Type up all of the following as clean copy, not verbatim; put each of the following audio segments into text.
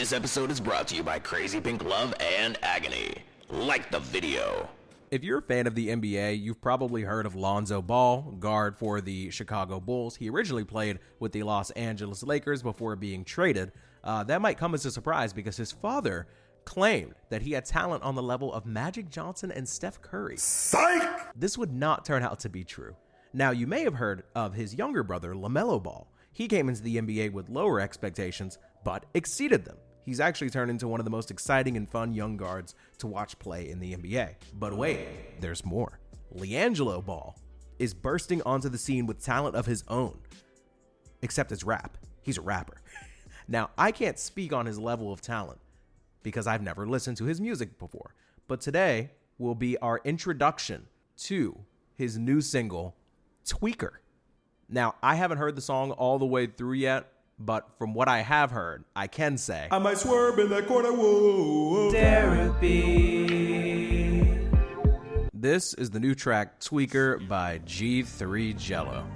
This episode is brought to you by Crazy Pink Love and Agony. Like the video. If you're a fan of the NBA, you've probably heard of Lonzo Ball, guard for the Chicago Bulls. He originally played with the Los Angeles Lakers before being traded. That might come as a surprise because his father claimed that he had talent on the level of Magic Johnson and Steph Curry. Psych! This would not turn out to be true. Now, you may have heard of his younger brother, LaMelo Ball. He came into the NBA with lower expectations, but exceeded them. He's actually turned into one of the most exciting and fun young guards to watch play in the NBA. But wait, there's more. LiAngelo Ball is bursting onto the scene with talent of his own, except it's rap. He's a rapper. Now, I can't speak on his level of talent because I've never listened to his music before. But today will be our introduction to his new single, Tweaker. Now, I haven't heard the song all the way through yet, but from what I have heard, I can say I might swerve in that corner, whoa. Derapy. This is the new track, Tweaker, by G3 Jello.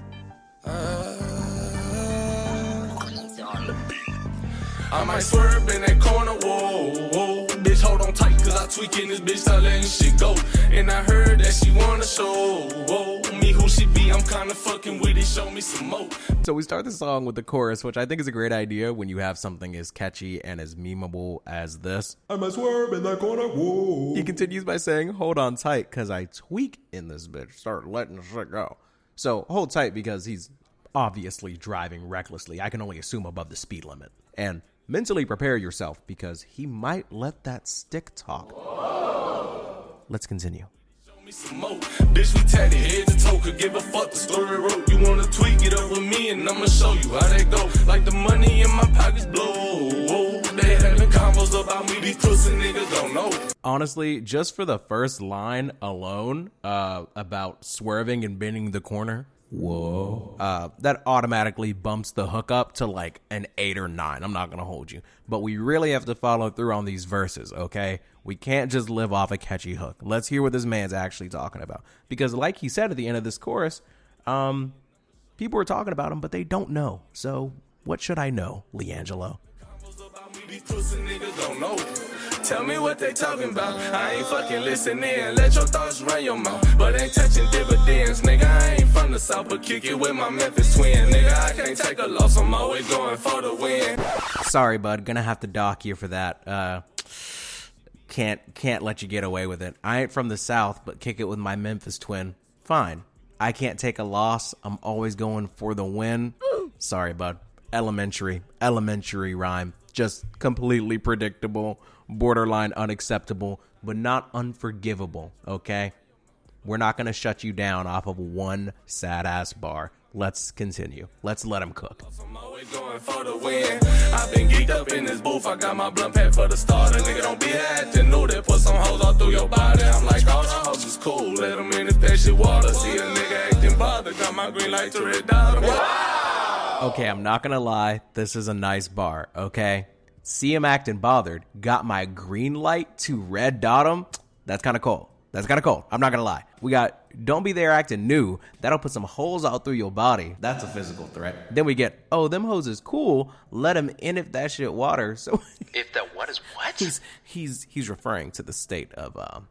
I might swerve in that corner, whoa, whoa. Bitch, hold on tight, cause I tweak in this bitch, start letting shit go. And I heard that she wanna show, whoa, me who she be, I'm kinda fucking with it, show me some more. So we start the song with the chorus, which I think is a great idea when you have something as catchy and as memeable as this. I might swerve in that corner, whoa. He continues by saying, hold on tight, cause I tweak in this bitch, start letting shit go. So hold tight because he's obviously driving recklessly. I can only assume above the speed limit. And mentally prepare yourself because he might let that stick talk. Whoa. Let's continue. Show me some more. Bitch, we tatted head to toe, could give a fuck the story wrote. You wanna tweak it up with me and I'ma show you how that go. Like the money in my pockets blow. Whoa. They having combos about me, these pussy niggas don't know. Honestly, just for the first line alone, about swerving and bending the corner, whoa, that automatically bumps the hook up to like an 8 or 9. I'm not gonna hold you, but we really have to follow through on these verses, okay? We can't just live off a catchy hook. Let's hear what this man's actually talking about, because like he said at the end of this chorus, people are talking about him, but they don't know. So what should I know, LiAngelo? These pussy niggas don't know. Tell me what they talking about. I ain't fucking listening. Let your thoughts run your mouth, but ain't touching dividends, nigga. I ain't from the south, but kick it with my Memphis twin, nigga. I can't take a loss. I'm always going for the win. Sorry, bud. Gonna have to dock you for that. Can't let you get away with it. I ain't from the south, but kick it with my Memphis twin. Fine. I can't take a loss. I'm always going for the win. Sorry, bud. Elementary rhyme. Just completely predictable, borderline unacceptable, but not unforgivable, okay? We're not going to shut you down off of one sad-ass bar. Let's continue. Let's let him cook. I'm always going for the win. I've been geeked up in this booth. I got my blunt pack for the starter. Nigga, don't be acting new. They put some hoes all through your body. I'm like, oh, the hoes is cool. Let them in this patient water. See a nigga acting bothered. Got my green light to red dot. Okay, I'm not going to lie. This is a nice bar, okay? See him acting bothered. Got my green light to red dot him. That's kind of cold. I'm not going to lie. We got don't be there acting new. That'll put some holes out through your body. That's a physical threat. Then we get, oh, them hoes is cool. Let him in if that shit water. So If that what is what? He's referring to the state of a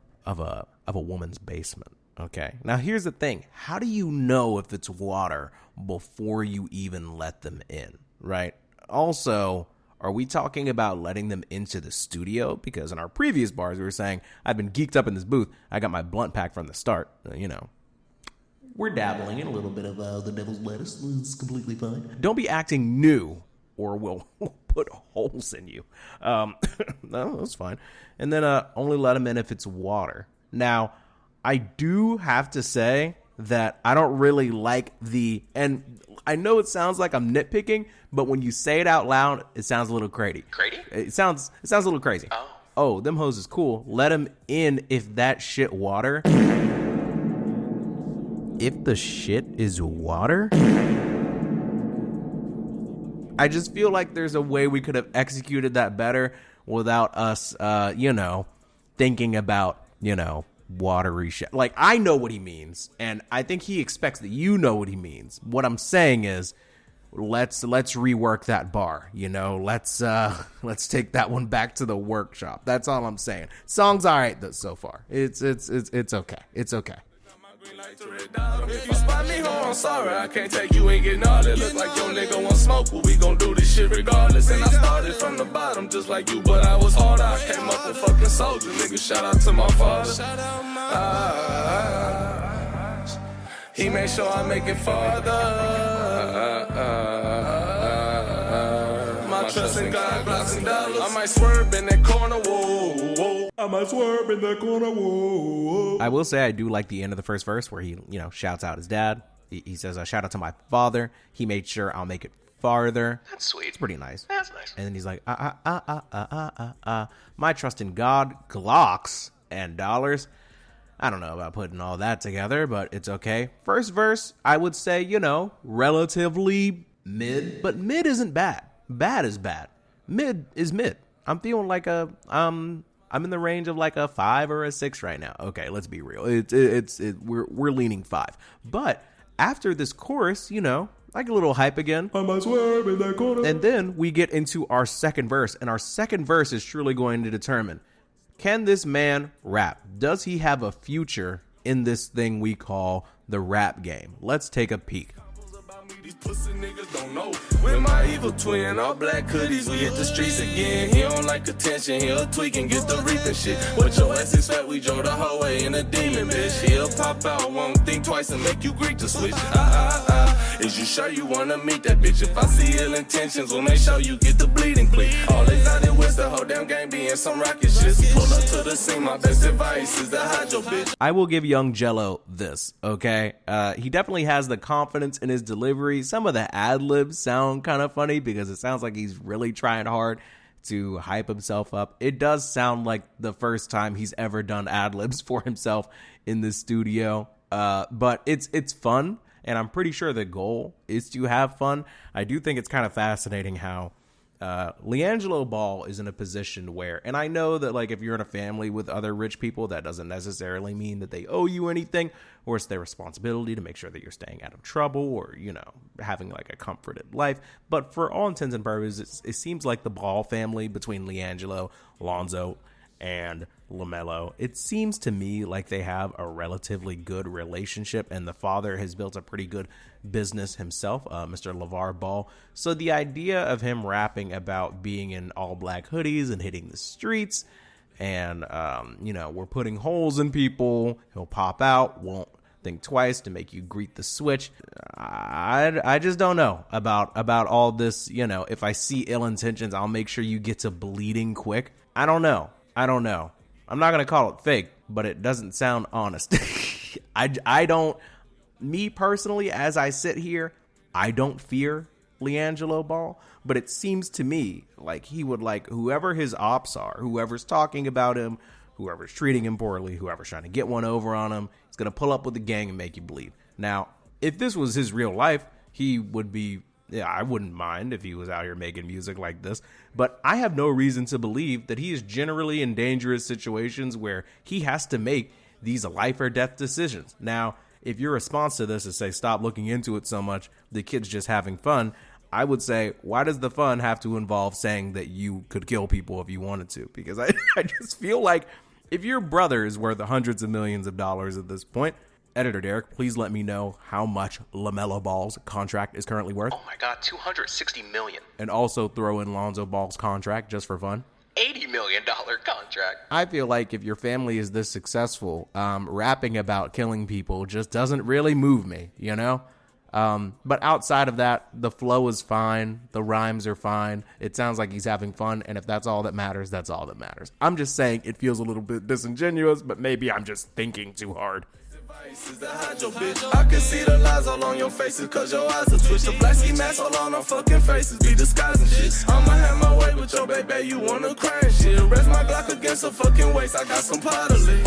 woman's basement. Okay. Now here's the thing. How do you know if it's water before you even let them in, right? Also, are we talking about letting them into the studio? Because in our previous bars, we were saying, I've been geeked up in this booth. I got my blunt pack from the start. We're dabbling in a little bit of the devil's lettuce. It's completely fine. Don't be acting new or we'll put holes in you. No, that's fine. And then only let them in if it's water. Now, I do have to say that I don't really like and I know it sounds like I'm nitpicking, but when you say it out loud, it sounds a little crazy. Crazy? It sounds a little crazy. Oh, them hoes is cool. Let them in if that shit water. If the shit is water? I just feel like there's a way we could have executed that better without us, thinking about, watery shit. Like, I know what he means, and I think he expects that you know what he means. What I'm saying is, let's rework that bar, you know, let's take that one back to the workshop. That's all I'm saying. Song's all right so far. It's okay. It's okay. If you spot me home, I'm sorry, I can't take you and getting all that. Look like your nigga want smoke, but we gon' do this shit regardless. And I started from the bottom just like you, but I was harder. I came up a fucking soldier, nigga. Shout out to my father. He made sure I make it farther. My trust in God, blocks and dollars. I might swerve in that corner, whoa, whoa. I might swerve in that corner, whoa. I will say I do like the end of the first verse where he, you know, shouts out his dad. He says, shout out to my father. He made sure I'll make it farther. That's sweet. It's pretty nice. That's nice. And then he's like, my trust in God, Glocks, and dollars. I don't know about putting all that together, but it's okay. First verse, I would say, you know, relatively mid, but mid isn't bad. Bad is bad. Mid is mid. I'm feeling like I'm in the range of like a 5 or a 6 right now. Okay, let's be real. We're leaning 5. But after this chorus, you know, like a little hype again. I might swerve in that corner. And then we get into our second verse, and our second verse is truly going to determine, can this man rap? Does he have a future in this thing we call the rap game? Let's take a peek. These pussy niggas don't know. With my evil twin, all black hoodies, we hit the streets again. He don't like attention, he'll tweak and get the reaping shit. What your ass expect, we drove the whole way in a demon, bitch. He'll pop out, won't think twice and make you Greek to switch. Is you sure you wanna meet that bitch? If I see ill intentions, when they show you, get the bleeding plea. All they thought it was the whole damn game being some rocket shit. Pull up to the scene, my best advice is to hide your bitch. I will give Young Jello this, okay? He definitely has the confidence in his delivery. Some of the ad-libs sound kind of funny because it sounds like he's really trying hard to hype himself up. It does sound like the first time he's ever done ad-libs for himself in the studio. But it's fun, and I'm pretty sure the goal is to have fun. I do think it's kind of fascinating how LiAngelo Ball is in a position where, and I know that like if you're in a family with other rich people, that doesn't necessarily mean that they owe you anything, or it's their responsibility to make sure that you're staying out of trouble or, you know, having like a comforted life. But for all intents and purposes, it seems like the Ball family between LiAngelo, Lonzo, and LaMelo, it seems to me like they have a relatively good relationship, and the father has built a pretty good business himself, Mr. LeVar Ball. So the idea of him rapping about being in all black hoodies and hitting the streets and, you know, we're putting holes in people, he'll pop out, won't think twice to make you greet the switch. I just don't know about all this. You know, if I see ill intentions, I'll make sure you get to bleeding quick. I don't know. I'm not going to call it fake, but it doesn't sound honest. I don't, me personally, as I sit here, I don't fear LiAngelo Ball, but it seems to me like he would like whoever his ops are, whoever's talking about him, whoever's treating him poorly, whoever's trying to get one over on him, he's going to pull up with the gang and make you bleed. Now, if this was his real life, he would be, yeah, I wouldn't mind if he was out here making music like this, but I have no reason to believe that he is generally in dangerous situations where he has to make these life or death decisions. Now, if your response to this is say, stop looking into it so much, the kid's just having fun, I would say, why does the fun have to involve saying that you could kill people if you wanted to? Because I just feel like if your brother is worth hundreds of millions of dollars at this point, Editor Derek, please let me know how much LaMelo Ball's contract is currently worth. Oh my god, $260 million. And also throw in Lonzo Ball's contract just for fun. $80 million contract. I feel like if your family is this successful, rapping about killing people just doesn't really move me, you know? But outside of that, the flow is fine. The rhymes are fine. It sounds like he's having fun. And if that's all that matters, that's all that matters. I'm just saying it feels a little bit disingenuous, but maybe I'm just thinking too hard. I can see the lies all on your faces, cause your eyes are twitched. The black ski mask all on our fucking faces, be disguising shit. I'ma have my way with your baby, you wanna cry and shit. Rest my Glock against her fucking waist, I got some powder lit.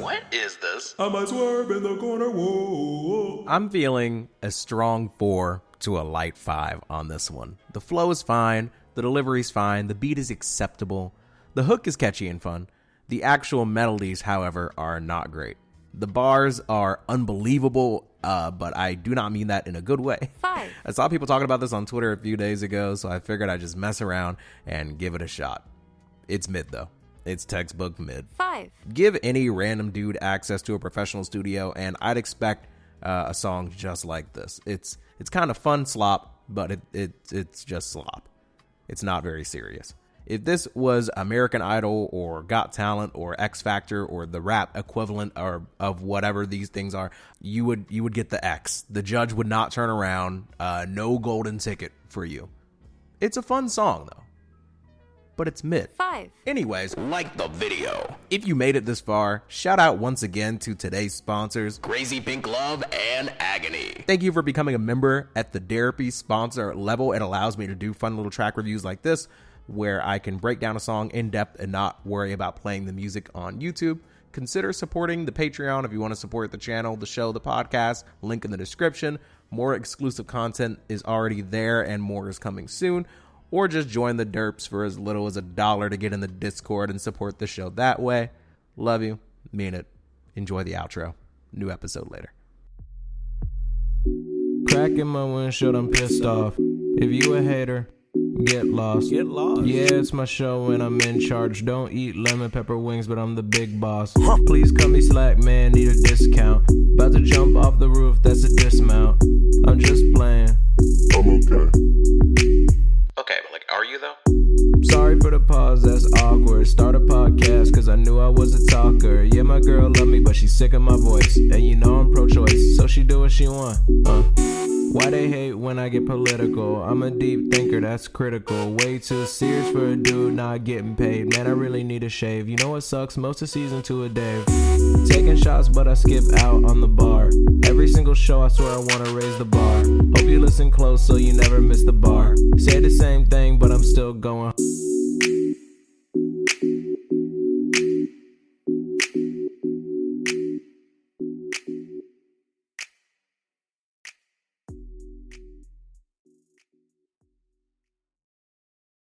What is this? I might swerve in the corner, whoa. I'm feeling a strong 4 to a light 5 on this one. The flow is fine, the delivery's fine, the beat is acceptable, the hook is catchy and fun, The actual melodies, however, are not great. The bars are unbelievable, but I do not mean that in a good way. 5. I saw people talking about this on Twitter a few days ago, so I figured I'd just mess around and give it a shot. It's mid, though. It's textbook mid. 5. Give any random dude access to a professional studio, and I'd expect a song just like this. It's kind of fun slop, but it's just slop. It's not very serious. If this was American Idol or Got Talent or X Factor or the rap equivalent of whatever these things are, you would get the X. The judge would not turn around. No golden ticket for you. It's a fun song, though. But it's mid. 5. Anyways, Like the video. if you made it this far, shout out once again to today's sponsors. Crazy Pink Love and Agony. Thank you for becoming a member at the Derapy sponsor level. It allows me to do fun little track reviews like this, where I can break down a song in depth and not worry about playing the music on YouTube. Consider supporting the Patreon if you want to support the channel, the show, the podcast. Link in the description. More exclusive content is already there and more is coming soon. Or just join the derps for as little as $1 to get in the Discord and support the show that way. Love you. Mean it. Enjoy the outro. New episode later. Cracking my windshield, I'm pissed off. If you a hater, get lost. Get lost. Yeah, it's my show and I'm in charge. Don't eat lemon pepper wings, but I'm the big boss. Please cut me slack, man, need a discount. About to jump off the roof, that's a dismount. I'm just playing. I'm okay. Okay, but like, are you though? Sorry for the pause, that's awkward. Start a podcast cause I knew I was a talker. Yeah, my girl love me, but she's sick of my voice. And you know I'm pro-choice, so she do what she want. Why they hate when I get political? I'm a deep thinker, that's critical. Way too serious for a dude not getting paid. Man, I really need a shave. You know what sucks? Most of season 2 of Dave. Taking shots, but I skip out on the bar. Every single show, I swear I wanna raise the bar. Hope you listen close so you never miss the bar. Say the same thing, but I'm still going